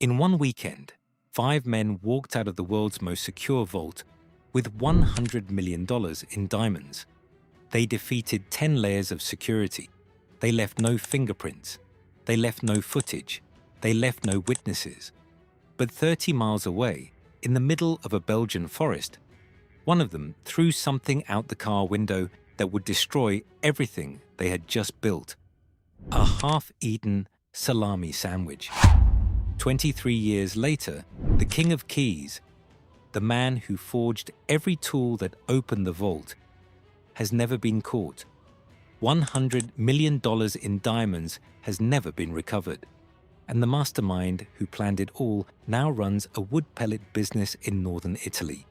In one weekend, 5 men walked out of the world's most secure vault with $100 million in diamonds. They defeated 10 layers of security. They left no fingerprints. They left no footage. They left no witnesses. But 30 miles away, in the middle of a Belgian forest, one of them threw something out the car window that would destroy everything they had just built. A half-eaten salami sandwich. 23 years later, the King of Keys, the man who forged every tool that opened the vault, has never been caught. $100 million in diamonds has never been recovered. And the mastermind who planned it all now runs a wood pellet business in northern Italy.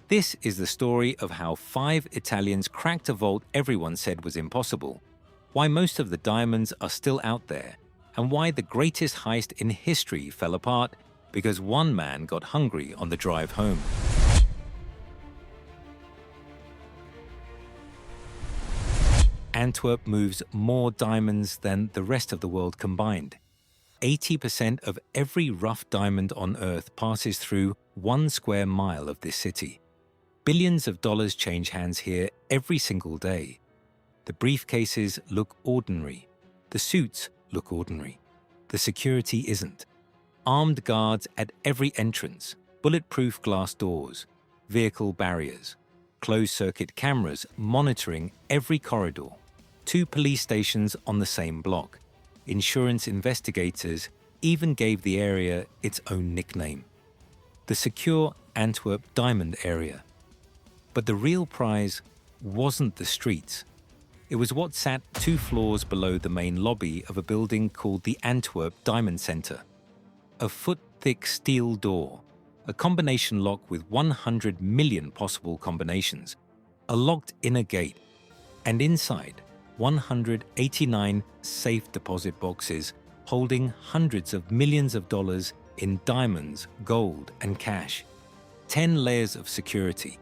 This is the story of how 5 Italians cracked a vault everyone said was impossible, why most of the diamonds are still out there, and why the greatest heist in history fell apart because one man got hungry on the drive home. Antwerp moves more diamonds than the rest of the world combined. 80% of every rough diamond on Earth passes through 1 square mile of this city. Billions of dollars change hands here every single day. The briefcases look ordinary. The suits look ordinary. The security isn't. Armed guards at every entrance, bulletproof glass doors, vehicle barriers, closed-circuit cameras monitoring every corridor, 2 police stations on the same block. Insurance investigators even gave the area its own nickname, the Secure Antwerp Diamond Area. But the real prize wasn't the streets. It was what sat 2 floors below the main lobby of a building called the Antwerp Diamond Centre. A foot-thick steel door, a combination lock with 100 million possible combinations, a locked inner gate, and inside, 189 safe deposit boxes holding hundreds of millions of dollars in diamonds, gold, and cash. 10 layers of security.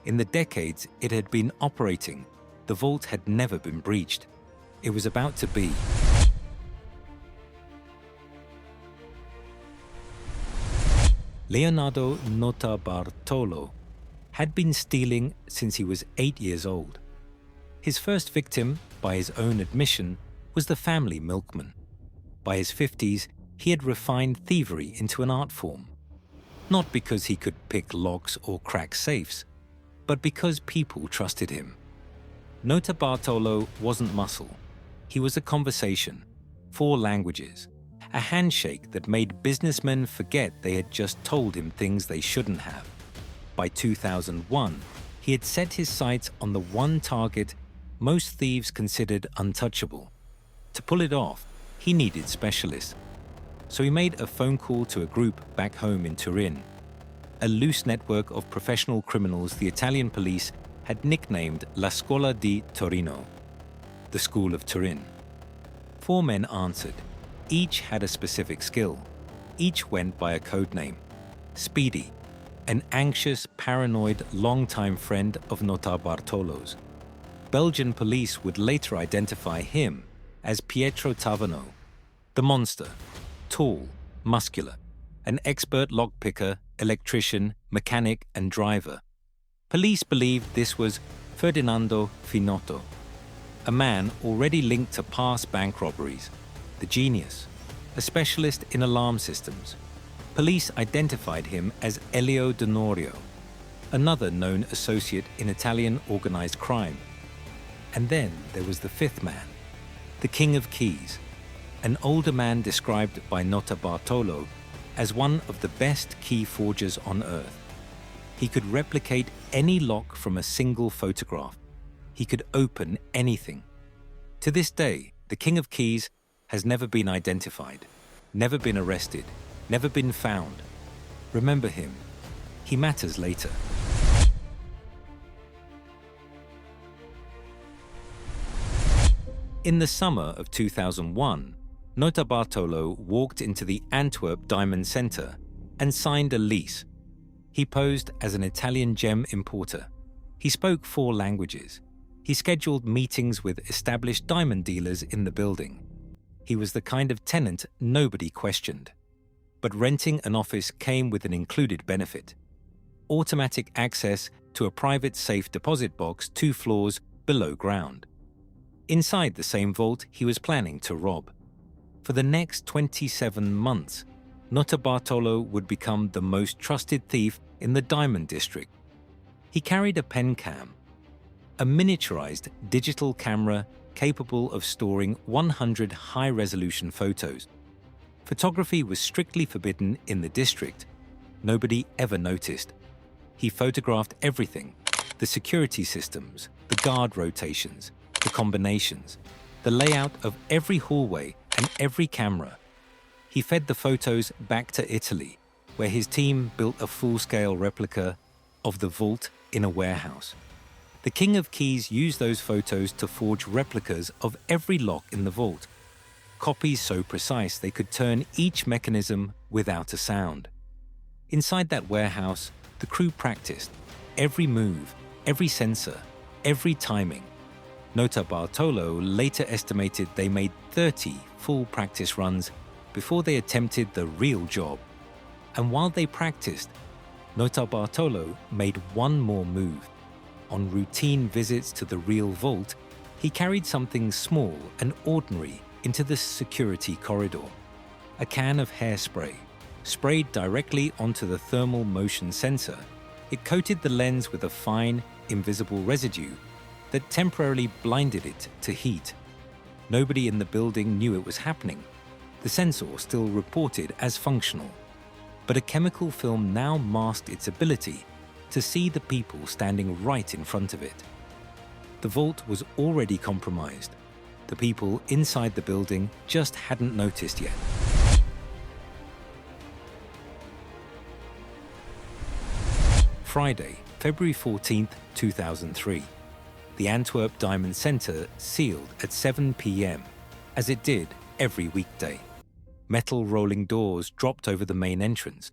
In the decades it had been operating, the vault had never been breached. It was about to be. Leonardo Notarbartolo had been stealing since he was 8 years old. His first victim, by his own admission, was the family milkman. By his 50s, he had refined thievery into an art form. Not because he could pick locks or crack safes, but because people trusted him. Notarbartolo wasn't muscle. He was a conversation, 4 languages, a handshake that made businessmen forget they had just told him things they shouldn't have. By 2001, he had set his sights on the one target most thieves considered untouchable. To pull it off, he needed specialists. So he made a phone call to a group back home in Turin, a loose network of professional criminals the Italian police had nicknamed La Scuola di Torino, the School of Turin. 4 men answered. Each had a specific skill. Each went by a code name. Speedy, an anxious, paranoid, longtime friend of Notarbartolo's. Belgian police would later identify him as Pietro Tavano, the monster, tall, muscular, an expert lockpicker, electrician, mechanic, and driver. Police believed this was Ferdinando Finotto, a man already linked to past bank robberies, the genius, a specialist in alarm systems. Police identified him as Elio D'Onorio, another known associate in Italian organized crime. And then there was the 5th man, the King of Keys, an older man described by Notarbartolo as one of the best key forgers on Earth. He could replicate any lock from a single photograph. He could open anything. To this day, the King of Keys has never been identified, never been arrested, never been found. Remember him. He matters later. In the summer of 2001, Notarbartolo walked into the Antwerp Diamond Centre and signed a lease. He posed as an Italian gem importer. He spoke 4 languages. He scheduled meetings with established diamond dealers in the building. He was the kind of tenant nobody questioned. but renting an office came with an included benefit: automatic access to a private safe deposit box 2 floors below ground. Inside the same vault he was planning to rob. For the next 27 months, Notarbartolo would become the most trusted thief in the Diamond District. He carried a pen cam, a miniaturized digital camera capable of storing 100 high-resolution photos. Photography was strictly forbidden in the district. Nobody ever noticed. He photographed everything: the security systems, the guard rotations, the combinations, the layout of every hallway and every camera. He fed the photos back to Italy, where his team built a full-scale replica of the vault in a warehouse. The King of Keys used those photos to forge replicas of every lock in the vault, copies so precise they could turn each mechanism without a sound. Inside that warehouse, the crew practiced every move, every sensor, every timing. Notarbartolo later estimated they made 30 full practice runs before they attempted the real job. And while they practiced, Notarbartolo made one more move. On routine visits to the real vault, he carried something small and ordinary into the security corridor: a can of hairspray. Sprayed directly onto the thermal motion sensor, it coated the lens with a fine, invisible residue that temporarily blinded it to heat. Nobody in the building knew it was happening. The sensor still reported as functional, but a chemical film now masked its ability to see the people standing right in front of it. The vault was already compromised. The people inside the building just hadn't noticed yet. Friday, February 14th, 2003. The Antwerp Diamond Centre sealed at 7 p.m, as it did every weekday. Metal rolling doors dropped over the main entrance.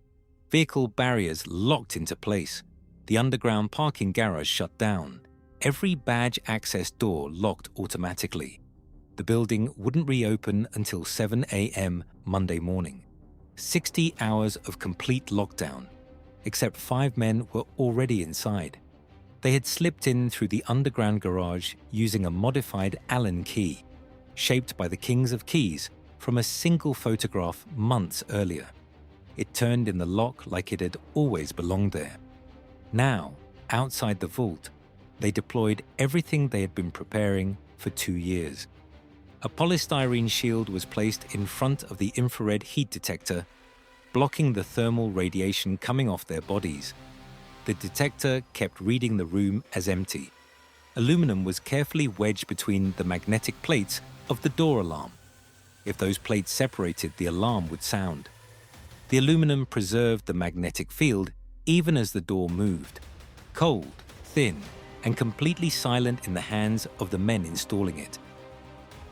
Vehicle barriers locked into place. The underground parking garage shut down. Every badge access door locked automatically. The building wouldn't reopen until 7 a.m. Monday morning. 60 hours of complete lockdown, except 5 men were already inside. They had slipped in through the underground garage using a modified Allen key, shaped by the Kings of Keys from a single photograph months earlier. It turned in the lock like it had always belonged there. Now, outside the vault, they deployed everything they had been preparing for 2 years. A polystyrene shield was placed in front of the infrared heat detector, blocking the thermal radiation coming off their bodies. The detector kept reading the room as empty. Aluminum was carefully wedged between the magnetic plates of the door alarm. If those plates separated, the alarm would sound. The aluminum preserved the magnetic field even as the door moved, cold, thin, and completely silent in the hands of the men installing it.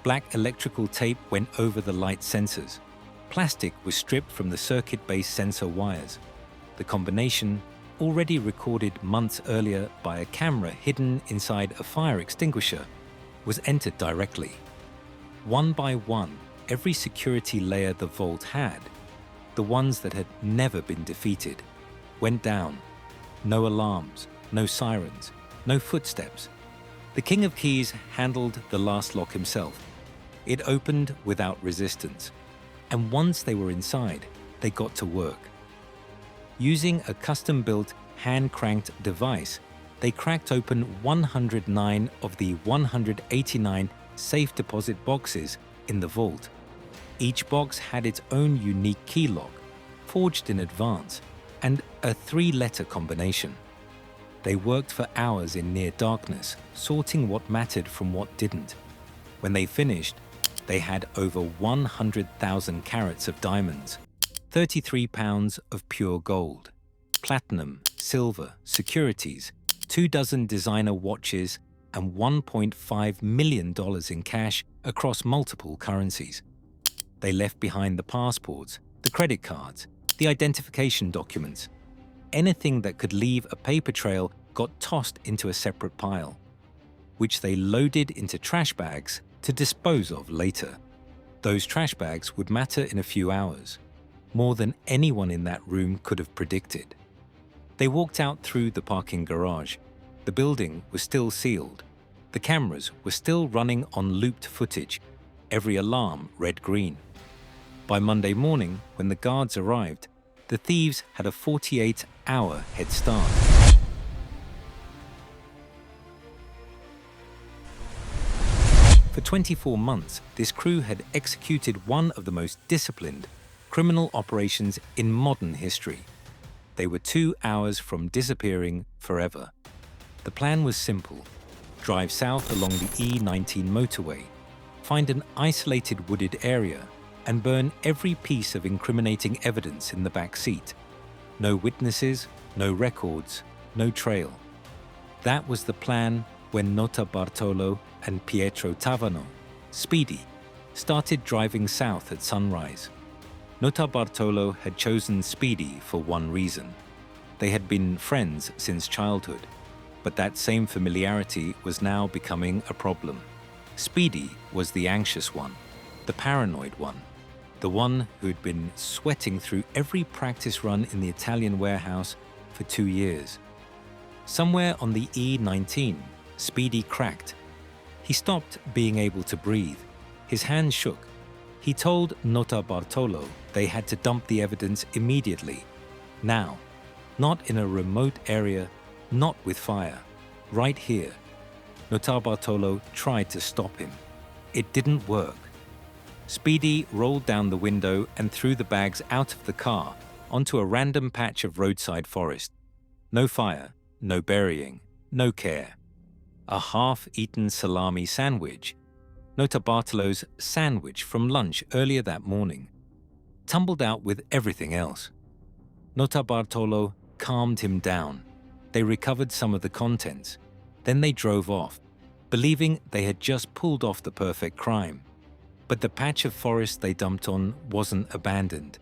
Black electrical tape went over the light sensors. Plastic was stripped from the circuit-based sensor wires. The combination, already recorded months earlier by a camera hidden inside a fire extinguisher, was entered directly. One by one, every security layer the vault had, the ones that had never been defeated, went down. No alarms, no sirens, no footsteps. The King of Keys handled the last lock himself. It opened without resistance, and once they were inside, they got to work. Using a custom-built, hand-cranked device, they cracked open 109 of the 189 safe deposit boxes in the vault. Each box had its own unique key lock, forged in advance, and a 3-letter combination. They worked for hours in near darkness, sorting what mattered from what didn't. When they finished, they had over 100,000 carats of diamonds, 33 pounds of pure gold, platinum, silver, securities, 24 designer watches, and $1.5 million in cash across multiple currencies. They left behind the passports, the credit cards, the identification documents. Anything that could leave a paper trail got tossed into a separate pile, which they loaded into trash bags to dispose of later. Those trash bags would matter in a few hours. more than anyone in that room could have predicted. They walked out through the parking garage. The building was still sealed. The cameras were still running on looped footage, every alarm red-green. By Monday morning, when the guards arrived, the thieves had a 48-hour head start. For 24 months, this crew had executed one of the most disciplined criminal operations in modern history. They were 2 hours from disappearing forever. The plan was simple: drive south along the E19 motorway, find an isolated wooded area, and burn every piece of incriminating evidence in the back seat. No witnesses, no records, no trail. That was the plan when Notarbartolo and Pietro Tavano, Speedy, started driving south at sunrise. Notarbartolo had chosen Speedy for one reason. They had been friends since childhood, but that same familiarity was now becoming a problem. Speedy was the anxious one, the paranoid one, the one who'd been sweating through every practice run in the Italian warehouse for 2 years. Somewhere on the E19, Speedy cracked. He stopped being able to breathe. His hands shook. He told Notarbartolo they had to dump the evidence immediately. Now. Not in a remote area, not with fire. Right here. Notarbartolo tried to stop him. It didn't work. Speedy rolled down the window and threw the bags out of the car onto a random patch of roadside forest. No fire, no burying, no care. A half-eaten salami sandwich, Notarbartolo's sandwich from lunch earlier that morning, tumbled out with everything else. Notarbartolo calmed him down. They recovered some of the contents. Then they drove off, believing they had just pulled off the perfect crime. But the patch of forest they dumped on wasn't abandoned.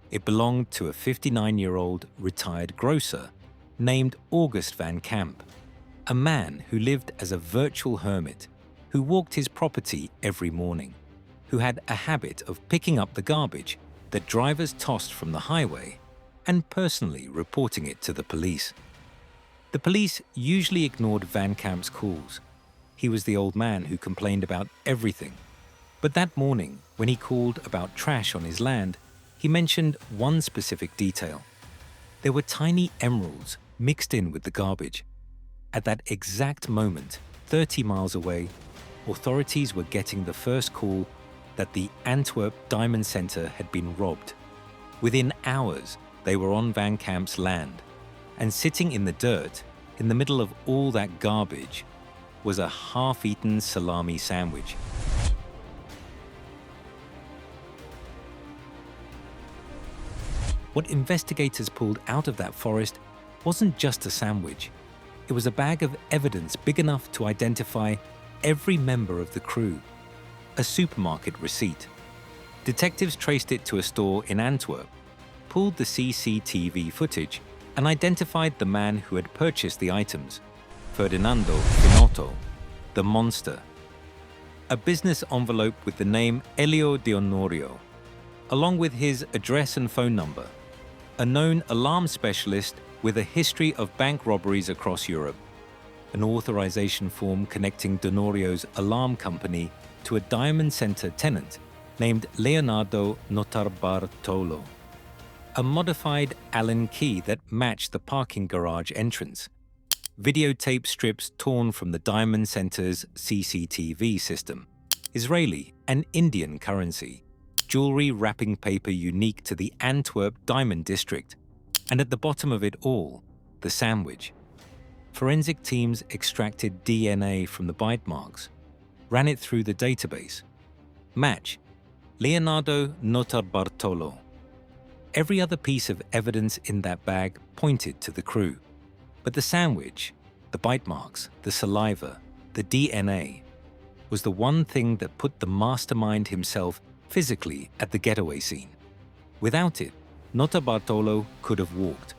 It belonged to a 59-year-old retired grocer named August Van Camp, a man who lived as a virtual hermit, who walked his property every morning, who had a habit of picking up the garbage that drivers tossed from the highway and personally reporting it to the police. The police usually ignored Van Camp's calls. He was the old man who complained about everything. But that morning, when he called about trash on his land, he mentioned one specific detail. There were tiny emeralds mixed in with the garbage. At that exact moment, 30 miles away, authorities were getting the first call that the Antwerp Diamond Centre had been robbed. Within hours, they were on Van Camp's land, and sitting in the dirt, in the middle of all that garbage, was a half-eaten salami sandwich. What investigators pulled out of that forest wasn't just a sandwich. It was a bag of evidence big enough to identify every member of the crew. A supermarket receipt. Detectives traced it to a store in Antwerp, pulled the CCTV footage, and identified the man who had purchased the items, Ferdinando Finotto, the monster. A business envelope with the name Elio Dionorio, along with his address and phone number. A known alarm specialist with a history of bank robberies across Europe. An authorization form connecting Donorio's alarm company to a Diamond Centre tenant named Leonardo Notarbartolo. A modified Allen key that matched the parking garage entrance. Videotape strips torn from the Diamond Centre's CCTV system. Israeli and Indian currency. Jewelry wrapping paper unique to the Antwerp Diamond District. And at the bottom of it all, the sandwich. Forensic teams extracted DNA from the bite marks, ran it through the database. Match: Leonardo Notarbartolo. Every other piece of evidence in that bag pointed to the crew. But the sandwich, the bite marks, the saliva, the DNA, was the one thing that put the mastermind himself physically at the getaway scene. Without it, Notarbartolo could have walked.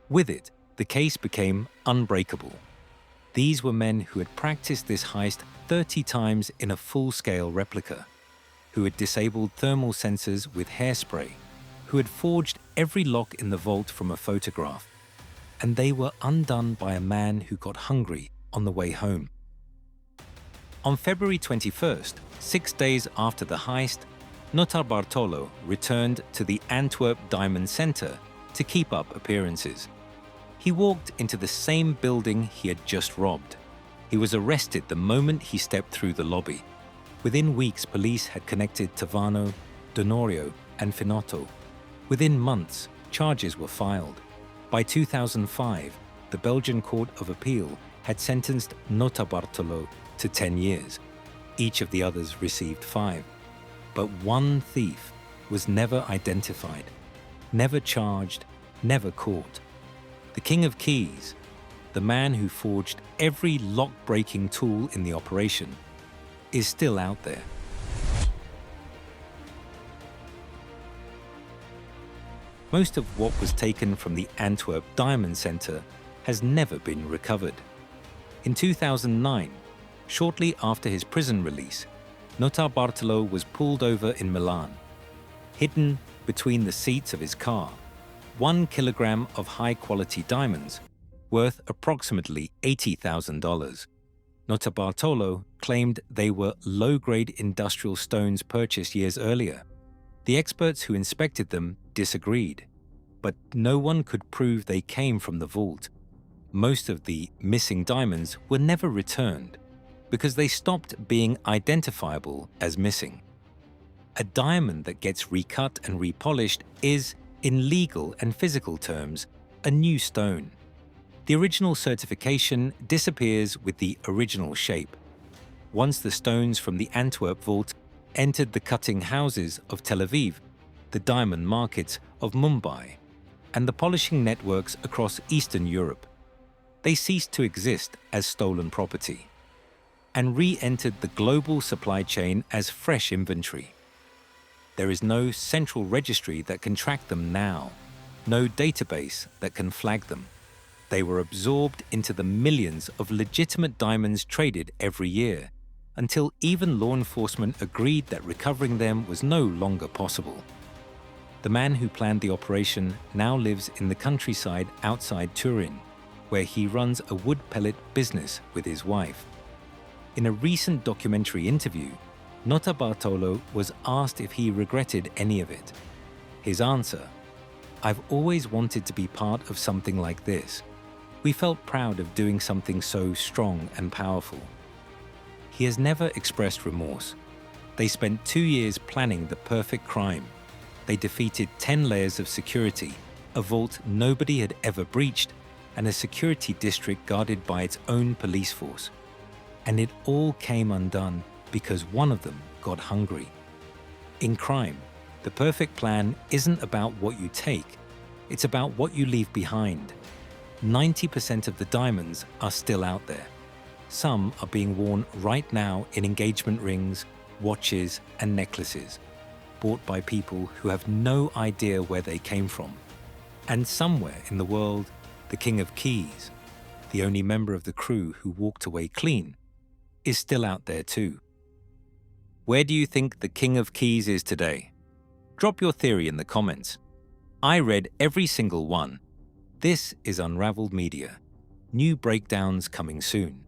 With it, the case became unbreakable. These were men who had practiced this heist 30 times in a full-scale replica, who had disabled thermal sensors with hairspray, who had forged every lock in the vault from a photograph, and they were undone by a man who got hungry on the way home. On February 21st, 6 days after the heist, Notarbartolo returned to the Antwerp Diamond Centre to keep up appearances. He walked into the same building he had just robbed. He was arrested the moment he stepped through the lobby. Within weeks, police had connected Tavano, Donorio, and Finotto. Within months, charges were filed. By 2005, the Belgian Court of Appeal had sentenced Notarbartolo to 10 years. Each of the others received 5. But one thief was never identified, never charged, never caught. The King of Keys, the man who forged every lock-breaking tool in the operation, is still out there. Most of what was taken from the Antwerp Diamond Centre has never been recovered. In 2009, shortly after his prison release, Notarbartolo was pulled over in Milan. Hidden between the seats of his car, 1 kilogram of high-quality diamonds, worth approximately $80,000. Notarbartolo claimed they were low-grade industrial stones purchased years earlier. The experts who inspected them disagreed, but no one could prove they came from the vault. Most of the missing diamonds were never returned because they stopped being identifiable as missing. A diamond that gets recut and repolished is, in legal and physical terms, a new stone. The original certification disappears with the original shape. Once the stones from the Antwerp vault entered the cutting houses of Tel Aviv, the diamond markets of Mumbai, and the polishing networks across Eastern Europe, they ceased to exist as stolen property and re-entered the global supply chain as fresh inventory. There is no central registry that can track them now, no database that can flag them. They were absorbed into the millions of legitimate diamonds traded every year, until even law enforcement agreed that recovering them was no longer possible. The man who planned the operation now lives in the countryside outside Turin, where he runs a wood pellet business with his wife. In a recent documentary interview, Notarbartolo was asked if he regretted any of it. His answer: "I've always wanted to be part of something like this. We felt proud of doing something so strong and powerful." He has never expressed remorse. They spent 2 years planning the perfect crime. They defeated 10 layers of security, a vault nobody had ever breached, and a security district guarded by its own police force. And it all came undone because one of them got hungry. In crime, the perfect plan isn't about what you take, it's about what you leave behind. 90% of the diamonds are still out there. Some are being worn right now in engagement rings, watches, and necklaces, bought by people who have no idea where they came from. And somewhere in the world, the King of Keys, the only member of the crew who walked away clean, is still out there too. Where do you think the King of Keys is today? Drop your theory in the comments. I read every single one. This is Unraveled Media. New breakdowns coming soon.